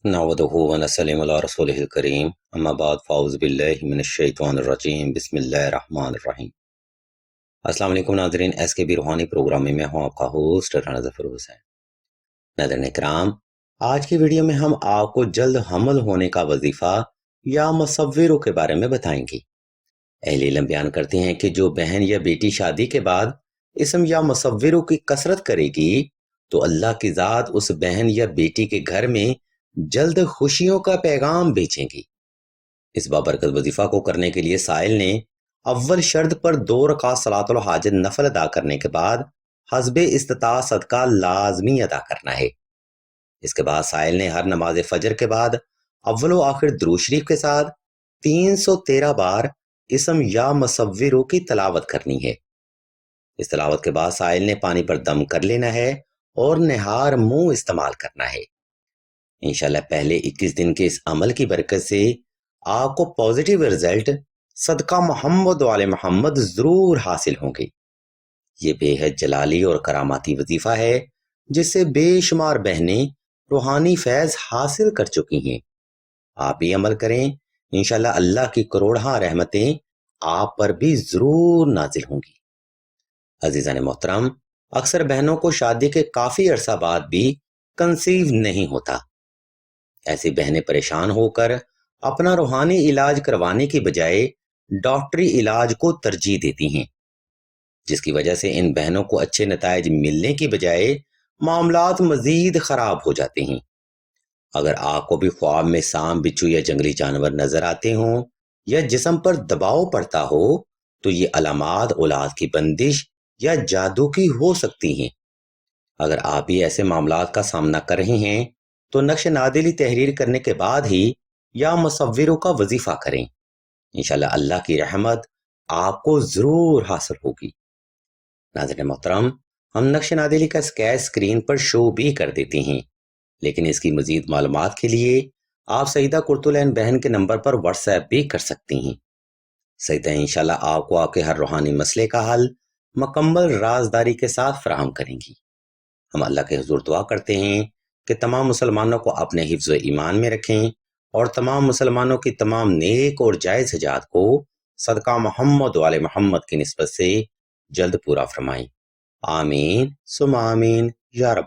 نحمدہ ونصلی علی رسولہ الکریم اما بعد فاعوذ باللہ من الشیطان الرجیم بسم اللہ الرحمن الرحیم۔ السلام علیکم ناظرین، ایس کے بی روحانی پروگرام میں ہوں آپ کا ہوسٹ رانا ظفر حسین۔ ناظرین اکرام، آج کی ویڈیو میں ہم آپ کو جلد حمل ہونے کا وظیفہ یا مصوروں کے بارے میں بتائیں گے۔ اہل علم بیان کرتے ہیں کہ جو بہن یا بیٹی شادی کے بعد اسم یا مصوروں کی کثرت کرے گی تو اللہ کی ذات اس بہن یا بیٹی کے گھر میں جلد خوشیوں کا پیغام بھیجیں گی۔ اس بابرکت وظیفہ کو کرنے کے لیے سائل نے اول شرط پر 2 رکعت صلاۃ الحاجت نفل ادا کرنے کے بعد حسب استطاعت صدقہ لازمی ادا کرنا ہے۔ اس کے بعد سائل نے ہر نماز فجر کے بعد اول و آخر درود شریف کے ساتھ 313 بار اسم یا مصوروں کی تلاوت کرنی ہے۔ اس تلاوت کے بعد سائل نے پانی پر دم کر لینا ہے اور نہار منہ استعمال کرنا ہے۔ انشاءاللہ پہلے 21 دن کے اس عمل کی برکت سے آپ کو پازیٹیو رزلٹ صدقہ محمد و آل محمد ضرور حاصل ہوں گے۔ یہ بے حد جلالی اور کراماتی وظیفہ ہے جس سے بے شمار بہنیں روحانی فیض حاصل کر چکی ہیں۔ آپ بھی عمل کریں، انشاءاللہ اللہ کی کروڑہاں رحمتیں آپ پر بھی ضرور نازل ہوں گی۔ عزیزان محترم، اکثر بہنوں کو شادی کے کافی عرصہ بعد بھی کنسیو نہیں ہوتا۔ ایسی بہنیں پریشان ہو کر اپنا روحانی علاج کروانے کی بجائے ڈاکٹری علاج کو ترجیح دیتی ہیں، جس کی وجہ سے ان بہنوں کو اچھے نتائج ملنے کی بجائے معاملات مزید خراب ہو جاتے ہیں۔ اگر آپ کو بھی خواب میں سانپ، بچھو یا جنگلی جانور نظر آتے ہوں یا جسم پر دباؤ پڑتا ہو تو یہ علامات اولاد کی بندش یا جادو کی ہو سکتی ہیں۔ اگر آپ بھی ایسے معاملات کا سامنا کر رہے ہیں تو نقش نادلی تحریر کرنے کے بعد ہی یا مصوروں کا وظیفہ کریں۔ انشاءاللہ اللہ کی رحمت آپ کو ضرور حاصل ہوگی۔ ناظرین محترم، ہم نقش نادلی کا اسکیچ اسکرین پر شو بھی کر دیتے ہیں، لیکن اس کی مزید معلومات کے لیے آپ سیدہ قرۃالعین بہن کے نمبر پر واٹس ایپ بھی کر سکتی ہیں۔ سیدہ انشاءاللہ آپ کو آپ کے ہر روحانی مسئلے کا حل مکمل رازداری کے ساتھ فراہم کریں گی۔ ہم اللہ کے حضور دعا کرتے ہیں کہ تمام مسلمانوں کو اپنے حفظ و ایمان میں رکھیں اور تمام مسلمانوں کی تمام نیک اور جائز حاجات کو صدقہ محمد و آل محمد کی نسبت سے جلد پورا فرمائیں۔ آمین ثم آمین یا رب۔